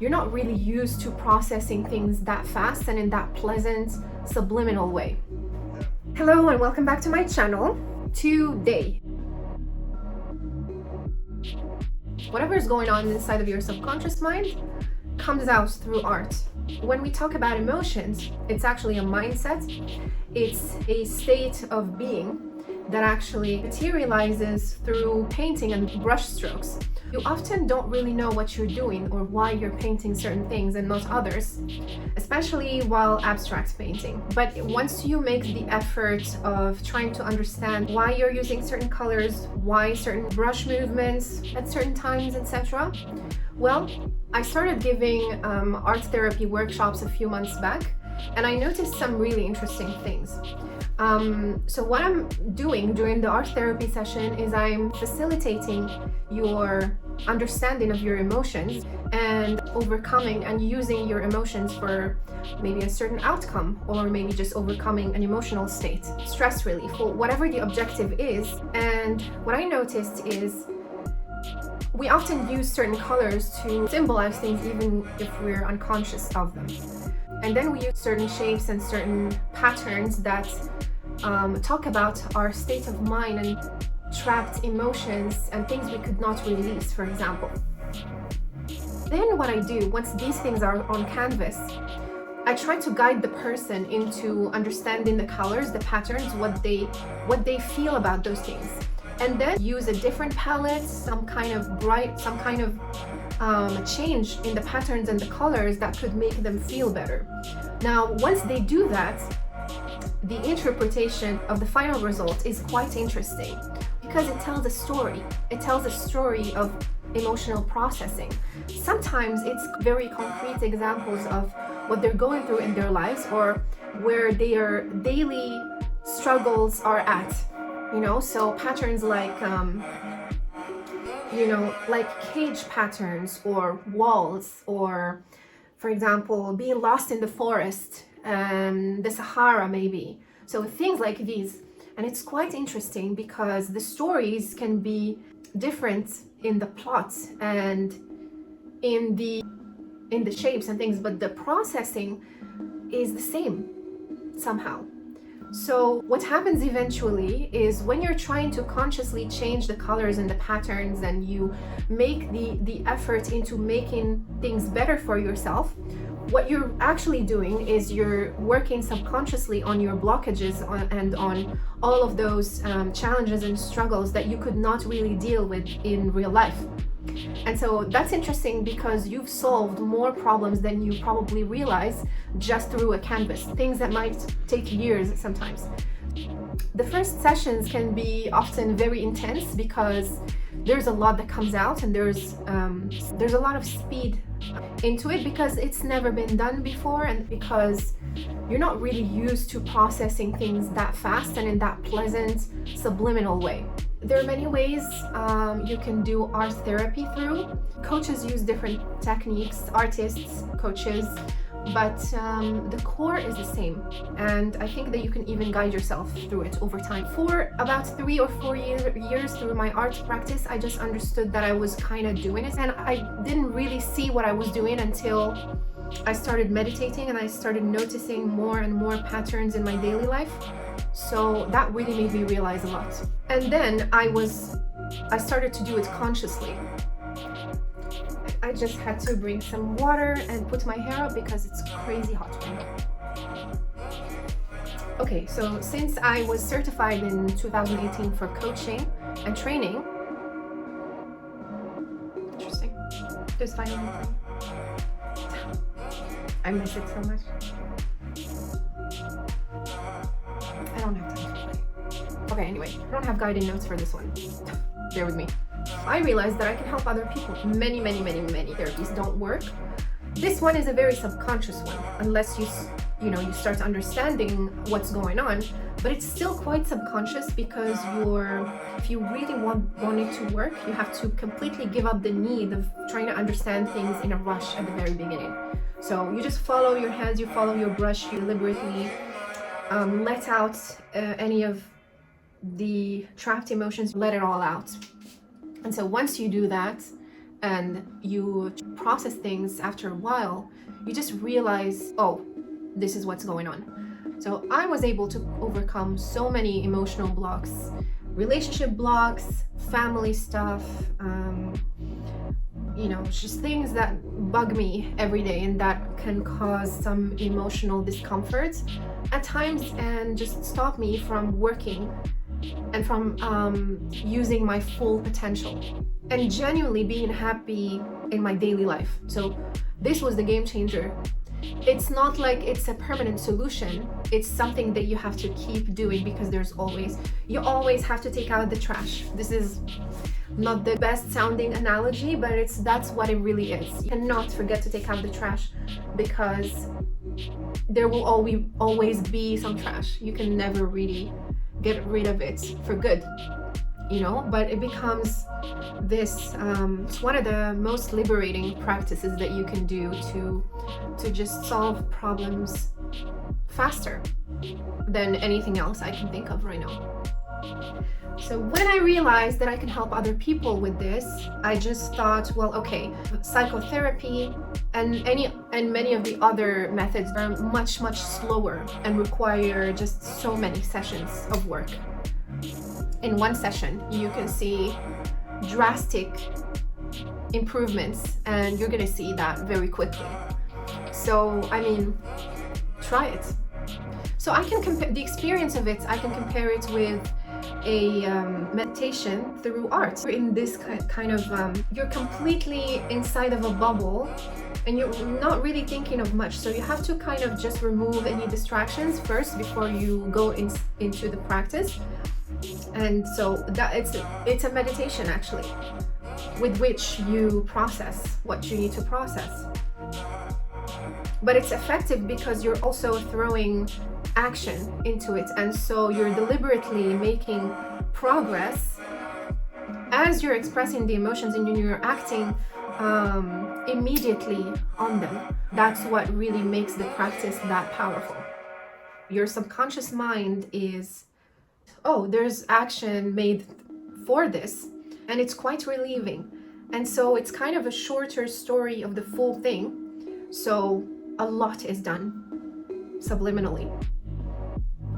You're not really used to processing things that fast and in that pleasant, subliminal way. Hello and welcome back to my channel. Today, whatever is going on inside of your subconscious mind comes out through art. When we talk about emotions, it's actually a mindset. It's a state of being that actually materializes through painting and brush strokes. You often don't really know what you're doing or why you're painting certain things and not others, especially while abstract painting. But once you make the effort of trying to understand why you're using certain colors, why certain brush movements at certain times, etc., well, I started giving art therapy workshops a few months back, and I noticed some really interesting things. So what I'm doing during the art therapy session is I'm facilitating your understanding of your emotions and overcoming and using your emotions for maybe a certain outcome, or maybe just overcoming an emotional state, stress relief, or whatever the objective is. And what I noticed is we often use certain colors to symbolize things even if we're unconscious of them. And then we use certain shapes and certain patterns that talk about our state of mind and trapped emotions and things we could not release, for example. Then what I do, once these things are on canvas, I try to guide the person into understanding the colors, the patterns, what they feel about those things. And then use a different palette, some kind of bright, some kind of change in the patterns and the colors that could make them feel better. Now, once they do that, the interpretation of the final result is quite interesting because it tells a story. It tells a story of emotional processing. Sometimes it's very concrete examples of what they're going through in their lives or where their daily struggles are at. So patterns like like cage patterns or walls, or for example being lost in the forest, the Sahara maybe. So things like these. And it's quite interesting because the stories can be different in the plot and in the shapes and things, but the processing is the same somehow. So what happens eventually is when you're trying to consciously change the colors and the patterns and you make the effort into making things better for yourself, what you're actually doing is you're working subconsciously on your blockages and on all of those challenges and struggles that you could not really deal with in real life. And so that's interesting because you've solved more problems than you probably realize just through a canvas, things that might take years sometimes. The first sessions can be often very intense because there's a lot that comes out, and there's a lot of speed into it because it's never been done before, and because you're not really used to processing things that fast and in that pleasant, subliminal way. There are many ways you can do art therapy through. Coaches use different techniques, artists, coaches, but the core is the same. And I think that you can even guide yourself through it over time. For about 3 or 4 years through my art practice, I just understood that I was kind of doing it. And I didn't really see what I was doing until I started meditating and I started noticing more and more patterns in my daily life. So that really made me realize a lot. And then I started to do it consciously. I just had to bring some water and put my hair up because it's crazy hot right now. Okay, so since I was certified in 2018 for coaching and training, interesting, just finding anything. I miss it so much. I don't have time to play. Okay, anyway, I don't have guiding notes for this one. Bear with me. I realized that I can help other people. Many therapies don't work. This one is a very subconscious one, unless you start understanding what's going on. But it's still quite subconscious because if you really want it to work, you have to completely give up the need of trying to understand things in a rush at the very beginning. So you just follow your hands, you follow your brush, you deliberately let out any of the trapped emotions, let it all out. And so once you do that, and you process things after a while, you just realize, oh, this is what's going on. So I was able to overcome so many emotional blocks, relationship blocks, family stuff, just things that bug me every day and that can cause some emotional discomfort at times and just stop me from working and from using my full potential and genuinely being happy in my daily life. So this was the game changer. It's not like it's a permanent solution. It's something that you have to keep doing because you always have to take out the trash. This is not the best sounding analogy, but that's what it really is. You cannot forget to take out the trash because there will always be some trash. You can never really get rid of it for good, but it becomes this it's one of the most liberating practices that you can do to just solve problems faster than anything else I can think of right now. So when I realized that I can help other people with this, I just thought, well, okay, psychotherapy and many of the other methods are much slower and require just so many sessions of work. In one session, you can see drastic improvements, and you're gonna see that very quickly. So, try it. So I can compare the experience of it. I can compare it with a meditation through art. You're in this kind of, you're completely inside of a bubble and you're not really thinking of much. So you have to kind of just remove any distractions first before you go into the practice. And so that it's a meditation actually, with which you process what you need to process. But it's effective because you're also throwing action into it, and so you're deliberately making progress as you're expressing the emotions and you're acting immediately on them. That's what really makes the practice that powerful. Your subconscious mind is, oh, there's action made for this, and it's quite relieving. And so it's kind of a shorter story of the full thing. So a lot is done subliminally,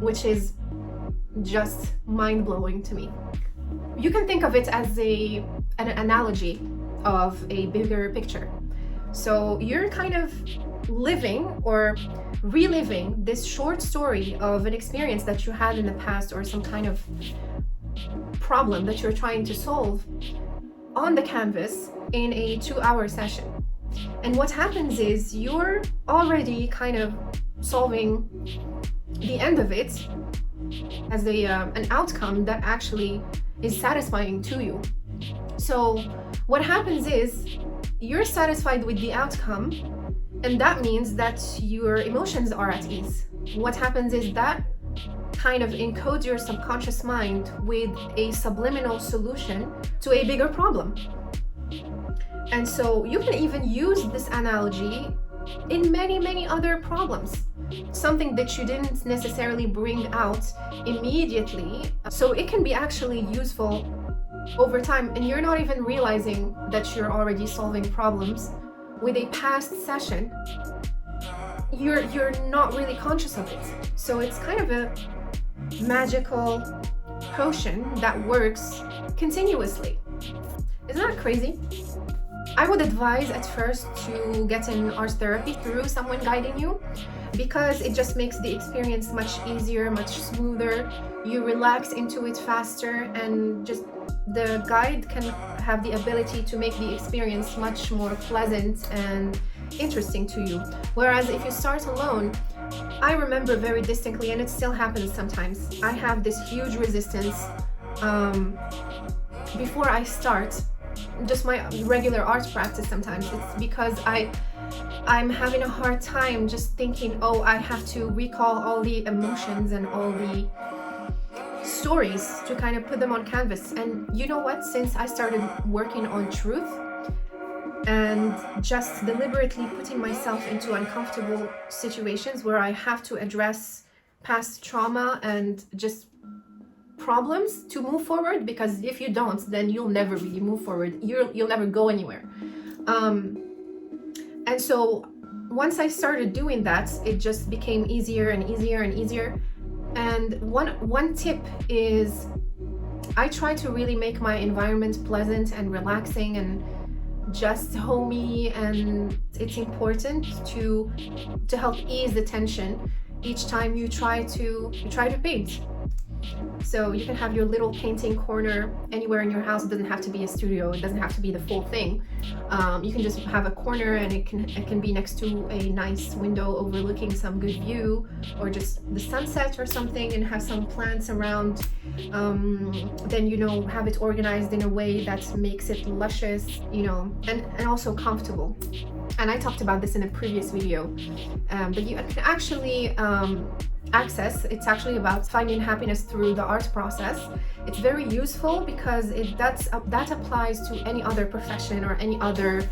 which is just mind-blowing to me. You can think of it as an analogy of a bigger picture. So you're kind of living or reliving this short story of an experience that you had in the past, or some kind of problem that you're trying to solve on the canvas in a 2-hour session. And what happens is you're already kind of solving the end of it as an outcome that actually is satisfying to you. So what happens is you're satisfied with the outcome, and that means that your emotions are at ease. What happens is that kind of encodes your subconscious mind with a subliminal solution to a bigger problem. And so you can even use this analogy in many other problems, something that you didn't necessarily bring out immediately. So it can be actually useful over time, and you're not even realizing that you're already solving problems with a past session. You're not really conscious of it. So it's kind of a magical potion that works continuously. Isn't that crazy? I would advise at first to get in art therapy through someone guiding you, because it just makes the experience much easier, much smoother. You relax into it faster, and just the guide can have the ability to make the experience much more pleasant and interesting to you. Whereas if you start alone, I remember very distinctly, and it still happens sometimes, I have this huge resistance before I start just my regular art practice. Sometimes it's because I'm having a hard time just thinking, oh, I have to recall all the emotions and all the stories to kind of put them on canvas. And you know what, since I started working on truth and just deliberately putting myself into uncomfortable situations where I have to address past trauma and just problems to move forward, because if you don't, then you'll never really move forward. You'll never go anywhere. And so once I started doing that, it just became easier and easier and easier. And one tip is, I try to really make my environment pleasant and relaxing and just homey, and it's important to help ease the tension each time you try to paint. So you can have your little painting corner anywhere in your house. It doesn't have to be a studio. It doesn't have to be the full thing. You can just have a corner, and it can be next to a nice window overlooking some good view, or just the sunset or something, and have some plants around. Then, you know, have it organized in a way that makes it luscious, you know, and also comfortable. And I talked about this in a previous video, but you can actually it's actually about finding happiness through the art process. It's very useful because that applies to any other profession or any other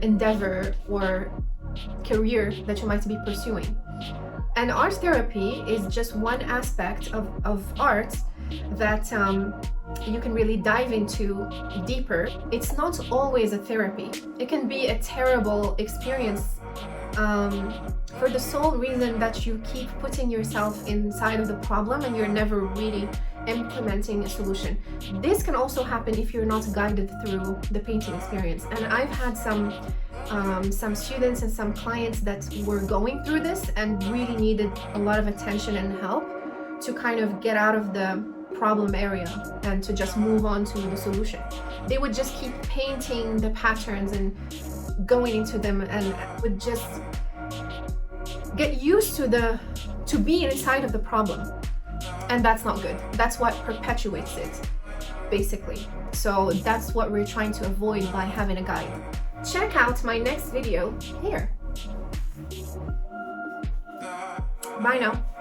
endeavor or career that you might be pursuing. And art therapy is just one aspect of art that you can really dive into deeper. It's not always a therapy. It can be a terrible experience for the sole reason that you keep putting yourself inside of the problem and you're never really implementing a solution. This can also happen if you're not guided through the painting experience. And I've had some students and some clients that were going through this and really needed a lot of attention and help to kind of get out of the problem area and to just move on to the solution. They would just keep painting the patterns and going into them, and would just get used to be inside of the problem, and that's not good. That's what perpetuates it, basically. So that's what we're trying to avoid by having a guide. Check out my next video here. Bye now.